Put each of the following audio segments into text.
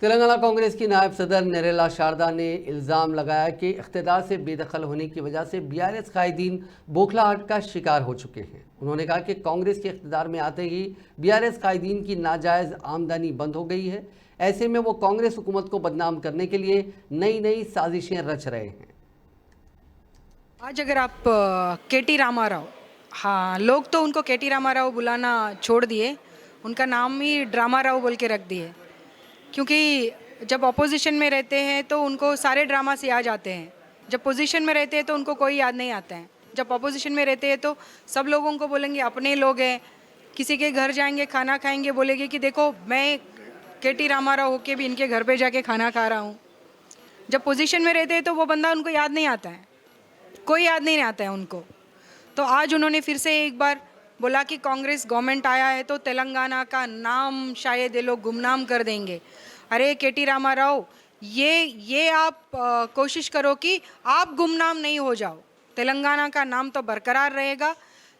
तेलंगाना कांग्रेस की नायब सदर नरेला शारदा ने इल्ज़ाम लगाया कि इख्तिदार से बेदखल होने की वजह से बीआरएस कायदीन बौखलाहट का शिकार हो चुके हैं। उन्होंने कहा कि कांग्रेस के इख्तिदार में आते ही बीआरएस कायदीन की नाजायज़ आमदनी बंद हो गई है। ऐसे में वो कांग्रेस हुकूमत को बदनाम करने के लिए नई नई साजिशें रच रहे हैं। आज अगर आप केटी रामाराव, हाँ, लोग तो उनको केटी रामाराव बुलाना छोड़ दिए, उनका नाम ही ड्रामा राव बोल के रख दिए। क्योंकि जब अपोजिशन में रहते हैं तो उनको सारे ड्रामा से याद आते हैं, जब पोजीशन में रहते हैं तो उनको कोई याद नहीं आता है। जब अपोजिशन में रहते हैं तो सब लोगों को बोलेंगे अपने लोग हैं, किसी के घर जाएंगे खाना खाएंगे बोलेंगे कि देखो मैं केटी रामाराव होके भी इनके घर पे जाके खाना खा रहा हूँ। जब पोजीशन में रहते हैं तो वो बंदा उनको याद नहीं आता है, कोई याद नहीं आता है उनको। तो आज उन्होंने फिर से एक बार बोला कि कांग्रेस गवर्नमेंट आया है तो तेलंगाना का नाम शायद ये लोग गुमनाम कर देंगे। अरे केटी रामाराव, ये आप कोशिश करो कि आप गुमनाम नहीं हो जाओ। तेलंगाना का नाम तो बरकरार रहेगा।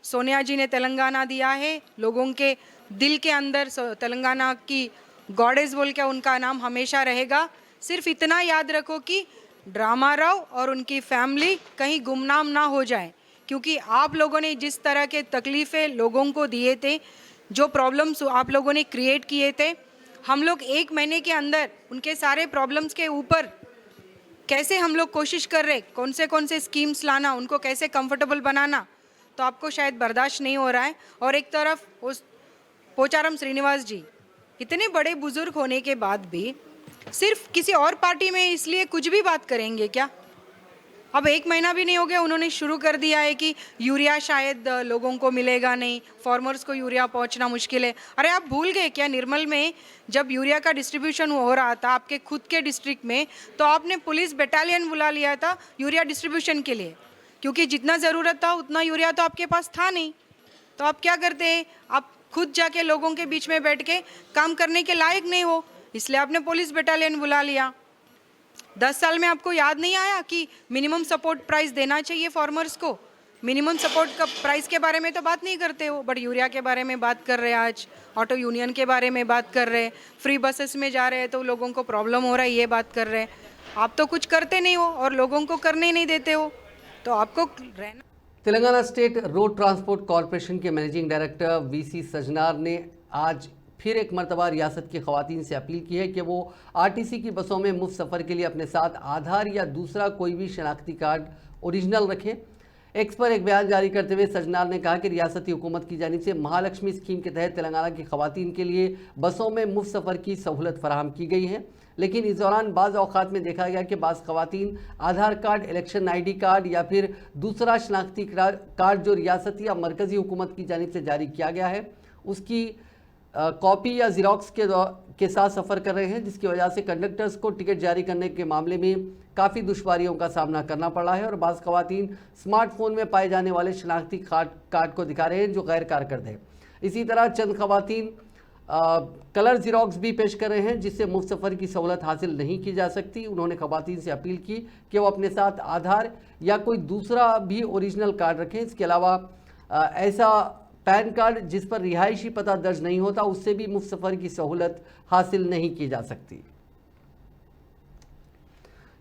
सोनिया जी ने तेलंगाना दिया है, लोगों के दिल के अंदर तेलंगाना की गॉडेस बोल के उनका नाम हमेशा रहेगा। सिर्फ इतना याद रखो कि ड्रामा राव और उनकी फैमिली कहीं गुमनाम ना हो जाए, क्योंकि आप लोगों ने जिस तरह के तकलीफ़ें लोगों को दिए थे, जो प्रॉब्लम्स आप लोगों ने क्रिएट किए थे, हम लोग 1 महीने के अंदर उनके सारे प्रॉब्लम्स के ऊपर कैसे हम लोग कोशिश कर रहे, कौन से स्कीम्स लाना, उनको कैसे कंफर्टेबल बनाना, तो आपको शायद बर्दाश्त नहीं हो रहा है। और एक तरफ उस पोचारम श्रीनिवास जी इतने बड़े बुजुर्ग होने के बाद भी सिर्फ किसी और पार्टी में इसलिए कुछ भी बात करेंगे क्या? अब 1 महीना भी नहीं हो गया, उन्होंने शुरू कर दिया है कि यूरिया शायद लोगों को मिलेगा नहीं, फार्मर्स को यूरिया पहुंचना मुश्किल है। अरे आप भूल गए क्या, निर्मल में जब यूरिया का डिस्ट्रीब्यूशन हो रहा था आपके खुद के डिस्ट्रिक्ट में, तो आपने पुलिस बटालियन बुला लिया था यूरिया डिस्ट्रीब्यूशन के लिए, क्योंकि जितना ज़रूरत था उतना यूरिया तो आपके पास था नहीं। तो आप क्या करते हैं, आप खुद जाके लोगों के बीच में बैठ के काम करने के लायक नहीं हो, इसलिए आपने पुलिस बटालियन बुला लिया। 10 साल में आपको याद नहीं आया कि मिनिमम सपोर्ट प्राइस देना चाहिए फार्मर्स को? मिनिमम सपोर्ट का प्राइस के बारे में तो बात नहीं करते हो, बट यूरिया के बारे में बात कर रहे हैं। आज ऑटो यूनियन के बारे में बात कर रहे हैं, फ्री बसेस में जा रहे हैं तो लोगों को प्रॉब्लम हो रहा है, ये बात कर रहे हैं। आप तो कुछ करते नहीं हो और लोगों को करने ही नहीं देते हो, तो आपको रहना। Telangana state road transport corporation के मैनेजिंग डायरेक्टर वीसी सजनार ने आज फिर एक मरतबा रियासत की खवातीन से अपील की है कि वो आरटीसी की बसों में मुफ्त सफ़र के लिए अपने साथ आधार या दूसरा कोई भी शनाख्ती कार्ड ओरिजिनल रखें। एक्स पर एक बयान जारी करते हुए सजनार ने कहा कि रियासती हुकूमत की जानिब से महालक्ष्मी स्कीम के तहत तेलंगाना की खवातीन के लिए बसों में मुफ्त सफ़र की सहूलत फराहम की गई है, लेकिन इस दौरान बाज़ औक़ात में देखा गया कि बाज़ खवातीन आधार कार्ड, इलेक्शन ID कार्ड या फिर दूसरा शनाख्ती कार्ड जो रियासती या मरकज़ी हुकूमत की जानिब से जारी किया गया है उसकी कॉपी या ज़िरॉक्स के साथ सफ़र कर रहे हैं, जिसकी वजह से कंडक्टर्स को टिकट जारी करने के मामले में काफ़ी दुश्वारियों का सामना करना पड़ रहा है। और बाज़ ख़वातीन स्मार्टफोन में पाए जाने वाले शनाख्ती कार्ड को दिखा रहे हैं जो गैर कारकर्द है। इसी तरह चंद ख़वातीन कलर ज़िरॉक्स भी पेश कर रहे हैं, जिससे मुफ्त सफ़र की सहूलत हासिल नहीं की जा सकती। उन्होंने ख़वातीन से अपील की कि वो अपने साथ आधार या कोई दूसरा भी ओरिजिनल कार्ड रखें। इसके अलावा ऐसा पैन कार्ड जिस पर रिहायशी पता दर्ज नहीं होता, उससे भी मुफ्त सफ़र की सहूलत हासिल नहीं की जा सकती।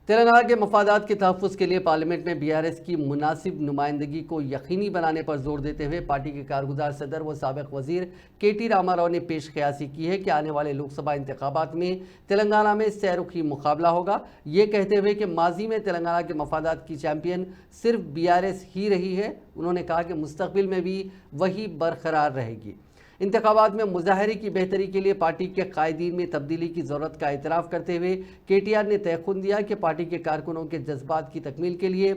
तेलंगाना के मफादात के तहफ़्फ़ुज़ के लिए पार्लियामेंट में बीआरएस की मुनासिब नुमाइंदगी को यकीनी बनाने पर जोर देते हुए पार्टी के कारगुजार सदर व साबिक़ वज़ीर केटी रामाराव ने पेश क़यासी की है कि आने वाले लोकसभा इंतखाबात में तेलंगाना में सैरुखी मुकाबला होगा। ये कहते हुए कि माजी में तेलंगाना के मफादात की चैम्पियन सिर्फ बीआरएस ही रही है, उन्होंने कहा कि मुस्तक़बिल में भी वही बरकरार रहेगी। इंतखाबात में मुजाहरे की बेहतरी के लिए पार्टी के कायदीन में तब्दीली की ज़रूरत का एतराफ़ करते हुए केटीआर ने तयख़ुन दिया कि पार्टी के कारकुनों के जज्बात की तकमील के लिए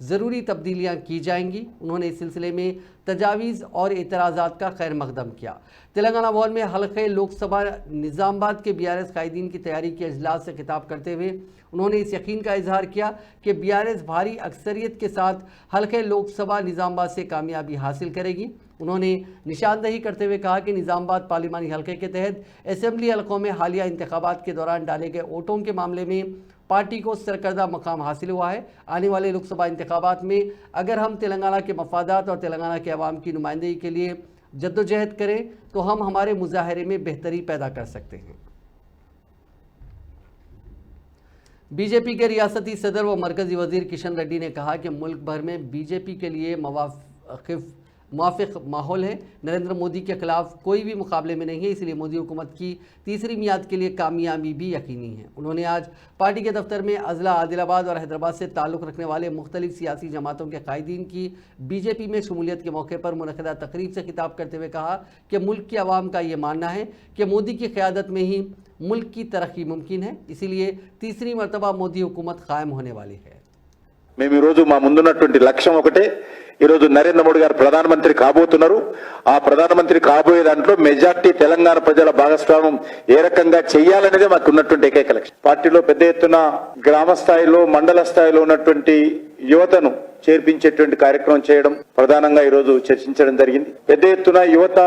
ज़रूरी तब्दीलियाँ की जाएंगी। उन्होंने इस सिलसिले में तजावीज़ और एतराज़ात का खैर मकदम किया। तेलंगाना भवन में हल्के लोकसभा निज़ामाबाद के बीआरएस कायदीन की तैयारी के अजलास से खिताब करते हुए उन्होंने इस यकीन का इजहार किया कि बीआरएस भारी अक्सरियत के साथ हल्के लोकसभा निज़ामाबाद से कामयाबी हासिल करेगी। उन्होंने निशानदही करते हुए कहा कि निज़ामाबाद पार्लिमानी हल्के के तहत असेंबली हलकों में हालिया इंतखाबात के दौरान डाले गए वोटों के मामले में पार्टी को सरकर्दा मकाम हासिल हुआ है। आने वाले लोकसभा इंतखाबात में अगर हम तेलंगाना के मफादात और तेलंगाना के अवाम की नुमाइंदगी के लिए जद्दोजहद करें तो हम हमारे मुजाहरे में बेहतरी पैदा कर सकते हैं। बीजेपी के रियासती सदर व मरकजी वजीर किशन रेड्डी ने कहा कि मुल्क भर में बीजेपी के लिए मुवाफिक माहौल है। नरेंद्र मोदी के खिलाफ कोई भी मुकाबले में नहीं है, इसलिए मोदी हुकूमत की तीसरी मियाद के लिए कामयाबी भी यकीनी है। उन्होंने आज पार्टी के दफ्तर में अजला, आदिलाबाद और हैदराबाद से ताल्लुक़ रखने वाले मुख्तलिफ सियासी जमातों के कायदीन की बीजेपी में शमूलियत के मौके पर मुनक़दा तकरीब से खिताब करते हुए कहा कि मुल्क की आवाम का ये मानना है कि मोदी की क़यादत में ही मुल्क की तरक्की मुमकिन है, इसीलिए तीसरी मरतबा मोदी हुकूमत कायम होने वाली है। మేము ఈరోజు మా ముందున్నటువంటి లక్ష్యం ఒకటే, ఈరోజు నరేంద్ర మోడీ గారు ప్రధానమంత్రి కాబోతున్నారు. ఆ ప్రధానమంత్రి కాబోయే దాంట్లో మెజార్టీ తెలంగాణ ప్రజల భాగస్వామ్యం ఏ రకంగా చేయాలనేదే మాకు ఉన్నటువంటి ఏకైక లక్ష్యం. పార్టీలో పెద్ద ఎత్తున గ్రామ స్థాయిలో, మండల స్థాయిలో ఉన్నటువంటి యువతను చేర్పించేటువంటి కార్యక్రమం చేయడం ప్రధానంగా ఈ రోజు చర్చించడం జరిగింది. పెద్ద ఎత్తున యువత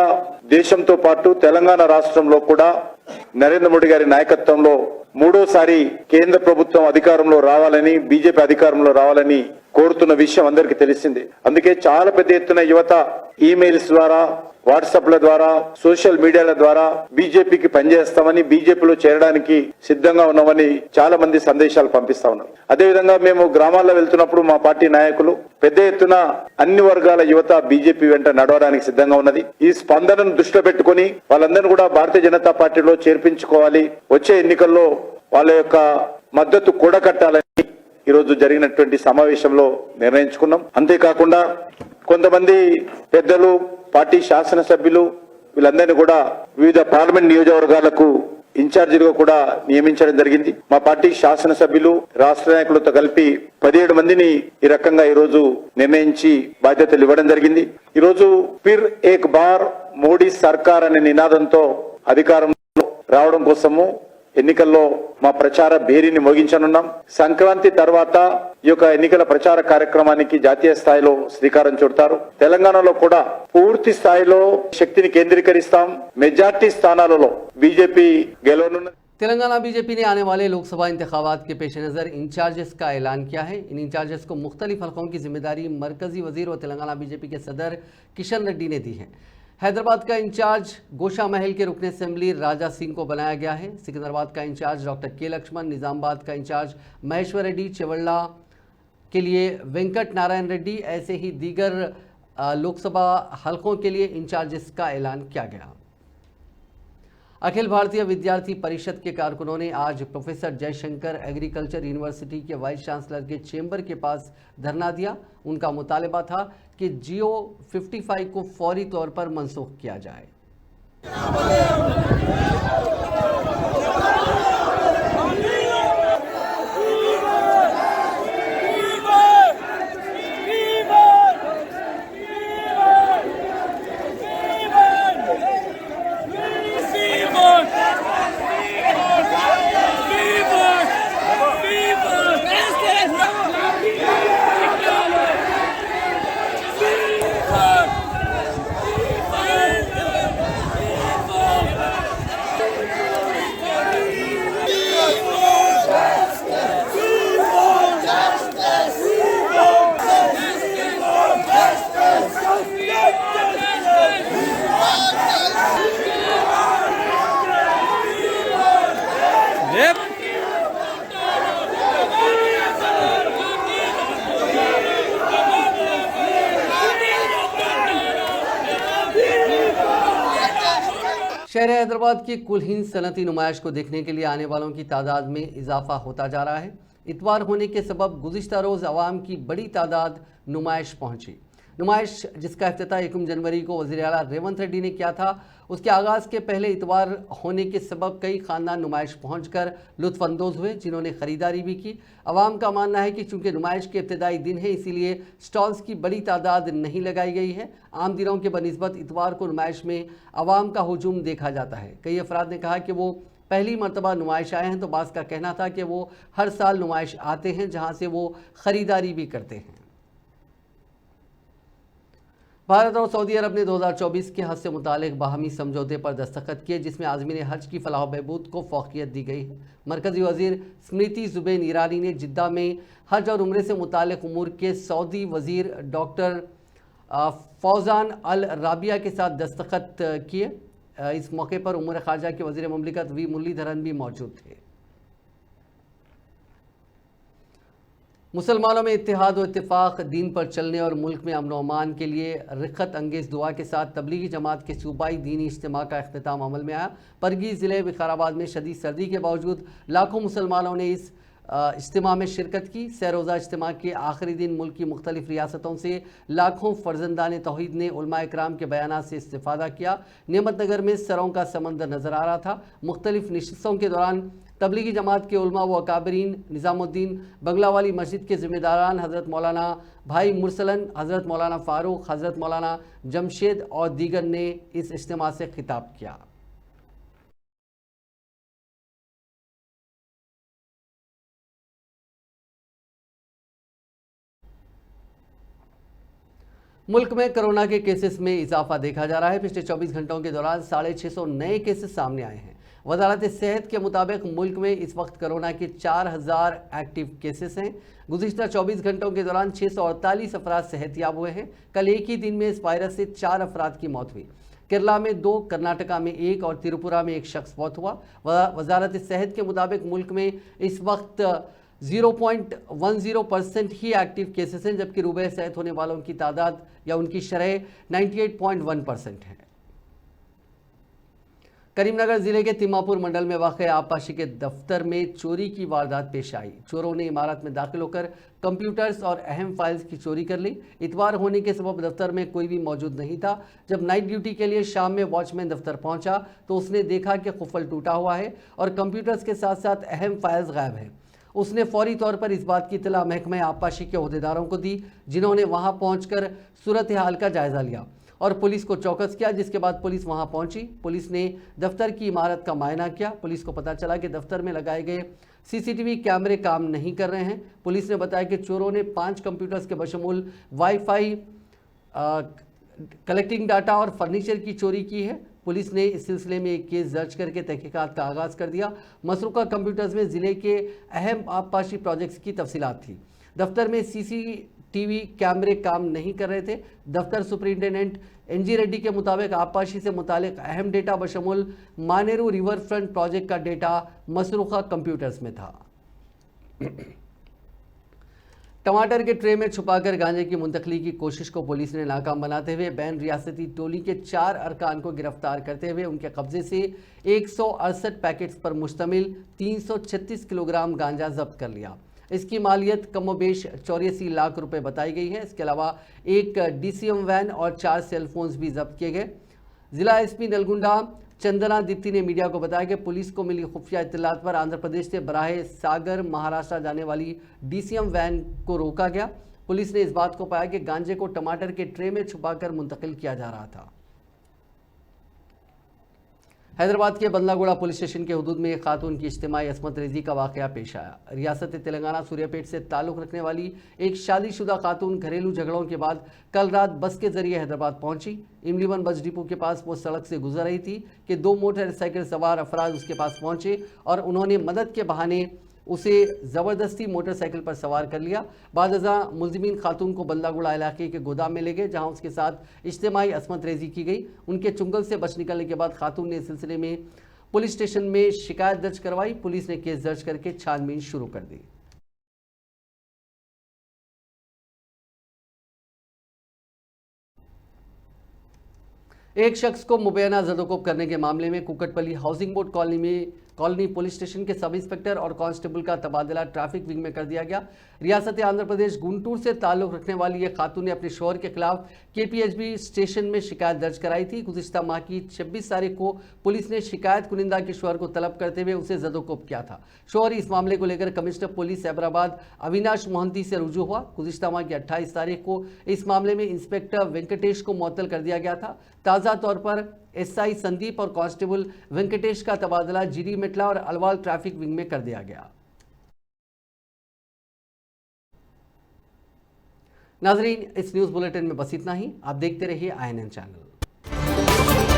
దేశంతో పాటు తెలంగాణ రాష్ట్రంలో కూడా నరేంద్ర మోడీ గారి నాయకత్వంలో మూడోసారి కేంద్ర ప్రభుత్వం అధికారంలో రావాలని, బీజేపీ అధికారంలో రావాలని కోరుతున్న విషయం అందరికీ తెలిసింది. అందుకే చాలా పెద్ద ఎత్తున యువత ఈమెయిల్స్ ద్వారా, వాట్సాప్ల ద్వారా, సోషల్ మీడియాల ద్వారా బీజేపీకి పనిచేస్తామని, బీజేపీలో చేరడానికి సిద్ధంగా ఉన్నామని చాలా మంది సందేశాలు పంపిస్తా ఉన్నారు. అదేవిధంగా మేము గ్రామాల్లో వెళ్తున్నప్పుడు మా పార్టీ నాయకులు పెద్ద ఎత్తున అన్ని వర్గాల యువత బీజేపీ వెంట నడవడానికి సిద్ధంగా ఉన్నది. ఈ స్పందనను దృష్టిలో పెట్టుకుని వాళ్ళందరినీ కూడా భారతీయ జనతా పార్టీలో చేర్పించుకోవాలి, వచ్చే ఎన్నికల్లో వాళ్ళ యొక్క మద్దతు కూడగట్టాలని ఈరోజు జరిగినటువంటి సమావేశంలో నిర్ణయించుకున్నాం. అంతేకాకుండా కొంతమంది పెద్దలు, పార్టీ శాసనసభ్యులు వీళ్ళందరినీ కూడా వివిధ పార్లమెంట్ నియోజకవర్గాలకు ఇన్ఛార్జీలుగా కూడా నియమించడం జరిగింది. మా పార్టీ శాసనసభ్యులు, రాష్ట్ర నాయకులతో కలిపి 17 మందిని ఈ రకంగా ఈ రోజు నిర్ణయించి బాధ్యతలు ఇవ్వడం జరిగింది. ఈ రోజు ఫిర్ ఏక్ బార్ మోడీ సర్కార్ అనే నినాదంతో అధికారంలో రావడం కోసము ఎన్నికల్లో మా ప్రచార భేరీని మోగించనున్నాం. సంక్రాంతి తర్వాత ఈ యొక్క ఎన్నికల ప్రచార కార్యక్రమానికి జాతీయ స్థాయిలో శ్రీకారం చుడతారు. తెలంగాణలో కూడా పూర్తి స్థాయిలో శక్తిని కేంద్రీకరిస్తాం. మెజార్టీ స్థానాలలో బీజేపీ గెలవనున్నది. तेलंगाना बीजेपी ने आने वाले लोकसभा इंतखाबात के पेश नज़र इंचार्जेस का ऐलान किया है। इन इंचार्जेस को मुख्तलिफ हलकों की जिम्मेदारी मरकजी वजीर व तेलंगाना बीजेपी के सदर किशन रेड्डी ने दी है। हैदराबाद का इंचार्ज गोशा महल के रुकन असेंबली राजा सिंह को बनाया गया है। सिकंदराबाद का इंचार्ज डॉक्टर के लक्ष्मण, निज़ामाबाद का इंचार्ज महेश्वर रेड्डी, चेवल्ला के लिए वेंकट नारायण रेड्डी, ऐसे ही दीगर लोकसभा हलकों के लिए इंचार्जेस का ऐलान किया गया। अखिल भारतीय विद्यार्थी परिषद के कारकुनों ने आज प्रोफेसर जयशंकर एग्रीकल्चर यूनिवर्सिटी के वाइस चांसलर के चेंबर के पास धरना दिया। उनका मुतालबा था कि जियो 55 को फौरी तौर पर मनसूख किया जाए। शहर हैदराबाद की कुलहीन सनती नुमाइश को देखने के लिए आने वालों की तादाद में इजाफा होता जा रहा है। इतवार होने के सबब गुज़िश्ता रोज़ अवाम की बड़ी तादाद नुमाइश पहुंची। नुमाइश जिसका इफ्तिताह 1 जनवरी को वज़ीर आला रेवंत रेड्डी ने किया था, उसके आगाज़ के पहले इतवार होने के सबब कई ख़ानदान नुमाइश पहुंचकर लुत्फ़अंदोज़ हुए, जिन्होंने ख़रीदारी भी की। अवाम का मानना है कि चूँकि नुमाइश के इब्तिदाई दिन है, इसीलिए स्टॉल्स की बड़ी तादाद नहीं लगाई गई है। आम दिनों के बनिस्बत इतवार को नुमाइश में अवाम का हुजूम देखा जाता है। कई अफराद ने कहा कि वो पहली मरतबा नुमाइश आए हैं, तो बाज़ का कहना था कि वो हर साल नुमाइश आते हैं, जहाँ से वो ख़रीदारी भी करते हैं। भारत और सऊदी अरब ने 2024 के हज से मुतालिक बाहमी समझौते पर दस्तखत किए, जिसमें आज़मीन हज की फलाह बहबूद को फ़ौक़ियत दी गई है। मरकज़ी वज़ीर स्मृति ज़ुबैन ईरानी ने जिद्दा में हज और उम्रे से मुतालिक उमूर के सऊदी वज़ीर डॉक्टर फौजान अल राबिया के साथ दस्तखत किए। इस मौके पर उमूर ख़ारजा के वज़ीर ममलिकत वी मुरलीधरन भी मौजूद थे। मुसलमानों में इत्तेहाद और इत्तेफाक, दीन पर चलने और मुल्क में अमन व अमान के लिए रिख्खत अंगेज़ दुआ के साथ तबलीगी जमात के सूबाई दीनी इज्तिमा का अख्तिताम अमल में आया। परगीज़ ज़िले विकाराबाद में शदीद सर्दी के बावजूद लाखों मुसलमानों ने इस इज्तिमा में शिरकत की। सैरोज़ा इज्तिमा के आखिरी दिन मुल्क की मुख्तलिफ रियासतों से लाखों फ़र्जंदान तौहीद ने उलमा इकराम के बयानात से इस्तिफ़ादा किया। नेमतनगर में सरों का समंदर नज़र आ रहा था। मुख्तलिफ नशिस्तों के दौरान तबलीगी जमात के उलमा व अकाबरीन, निज़ामुद्दीन बंगलावाली मस्जिद के ज़िम्मेदारान हज़रत मौलाना भाई मुरसलन, हज़रत मौलाना फ़ारूक, हज़रत मौलाना जमशेद और दीगर ने इस इज्तिमा से खिताब किया। मुल्क में कोरोना के केसेस में इजाफा देखा जा रहा है। पिछले 24 घंटों के दौरान 650 नए केसेस सामने आए हैं। वजारत सेहत के मुताबिक मुल्क में इस वक्त कोरोना के 4000 एक्टिव केसेस हैं। गुज़िश्ता 24 घंटों के दौरान 648 अफराद सेहतयाब हुए हैं। कल एक ही दिन में इस वायरस से 4 अफराद की मौत हुई। केरला में 2, कर्नाटका में 1 और त्रिपुरा में 1 शख्स मौत हुआ। वजारत सेहत के मुताबिक मुल्क में इस वक्त 0.10% ही एक्टिव केसेस हैं, जबकि रुबे सेहत होने वालों की तादाद या उनकी शरह 98.1% है। करीमनगर जिले के तिम्मापुर मंडल में वाक़ आबपाशी के दफ्तर में चोरी की वारदात पेश आई। चोरों ने इमारत में दाखिल होकर कंप्यूटर्स और अहम फाइल्स की चोरी कर ली। इतवार होने के सबब दफ्तर में कोई भी मौजूद नहीं था। जब नाइट ड्यूटी के लिए शाम में वॉचमैन दफ्तर पहुंचा तो उसने देखा कि कुफल टूटा हुआ है और कंप्यूटर्स के साथ साथ अहम फाइल्स गायब हैं। उसने फौरी तौर पर इस बात की इत्तला महकमा आबपाशी के अहदेदारों को दी, जिन्होंने वहां पहुंचकर सूरत हाल का जायजा लिया और पुलिस को चौकस किया, जिसके बाद पुलिस वहां पहुंची। पुलिस ने दफ्तर की इमारत का मुआयना किया। पुलिस को पता चला कि दफ्तर में लगाए गए सीसीटीवी कैमरे काम नहीं कर रहे हैं। पुलिस ने बताया कि चोरों ने 5 कंप्यूटर्स के बशमूल वाईफाई, कलेक्टिंग डाटा और फर्नीचर की चोरी की है। पुलिस ने इस सिलसिले में एक केस दर्ज करके तहकीकात का आगाज़ कर दिया। मसरूका कंप्यूटर्स में ज़िले के अहम आबपाशी प्रोजेक्ट्स की तफसीलात थी। दफ्तर में सीसीटीवी कैमरे काम नहीं कर रहे थे। दफ्तर सुपरिटेंडेंट NG रेड्डी के मुताबिक आबपाशी से मुतालिक अहम data बशमूल Maneru river front project का डेटा मसरूका कंप्यूटर्स में था। टमाटर के ट्रे में छुपाकर गांजे की मुंतकली की कोशिश को पुलिस ने नाकाम बनाते हुए बैन रियासती टोली के 4 अरकान को गिरफ्तार करते हुए उनके कब्जे से 168 पैकेट्स पर मुश्तमिल 336 किलोग्राम गांजा जब्त कर लिया। इसकी मालियत कमोबेश 84 लाख रुपए बताई गई है। इसके अलावा एक DCM वैन और 4 सेलफोन्स भी जब्त किए गए। जिला SP नलगुंडा चंदना दीप्ति ने मीडिया को बताया कि पुलिस को मिली खुफिया इत्तलात पर आंध्र प्रदेश से बराहे सागर महाराष्ट्र जाने वाली DCM वैन को रोका गया। पुलिस ने इस बात को पाया कि गांजे को टमाटर के ट्रे में छुपाकर मुंतकिल किया जा रहा था। हैदराबाद के बंदलागुड़ा पुलिस स्टेशन के हुदूद में एक खातून की इज्तिमाई असमत रेजी का वाकया पेश आया। रियासत तेलंगाना सूर्यापेट से ताल्लुक़ रखने वाली एक शादीशुदा खातून घरेलू झगड़ों के बाद कल रात बस के जरिए हैदराबाद पहुंची। इमलीवन बस डिपो के पास वो सड़क से गुजर रही थी कि 2 मोटरसाइकिल सवार अफराद उसके पास पहुंचे और उन्होंने मदद के बहाने उसे ज़बरदस्ती मोटरसाइकिल पर सवार कर लिया। बादअज़ा मुलजिमीन खातून को बंदलागुड़ा इलाके के गोदाम में ले गए, जहां उसके साथ इज्तिमाई असमत रेजी की गई। उनके चुंगल से बच निकलने के बाद खातून ने इस सिलसिले में पुलिस स्टेशन में शिकायत दर्ज करवाई। पुलिस ने केस दर्ज करके छानबीन शुरू कर दी। एक शख्स को मुबैना ज़दोकोब करने के मामले में Kukatpally housing board colony police station के सब इंस्पेक्टर और कांस्टेबल का तबादला ट्रैफिक विंग में कर दिया गया। रियासत आंध्र प्रदेश गुंटूर से ताल्लुक़ रखने वाली यह खातून ने अपने शौहर के खिलाफ KPHB स्टेशन में शिकायत दर्ज कराई थी। गुज़िश्ता माह की 26 तारीख को पुलिस ने शिकायत कुनिंदा के शौहर को तलब करते हुए उसे ज़दोकोब किया था। शौहर इस मामले को लेकर कमिश्नर पुलिस हैदराबाद अविनाश मोहंती से रुजू हुआ। गुज़िश्ता माह की 28 तारीख को इस मामले में इंस्पेक्टर वेंकटेश को मुअत्तल कर दिया गया था। ताज़ा तौर पर SI संदीप और कांस्टेबल वेंकटेश का तबादला GD मेटला और अलवाल ट्रैफिक विंग में कर दिया गया। नाजरीन, इस न्यूज़ बुलेटिन में बस इतना ही। आप देखते रहिए INN चैनल।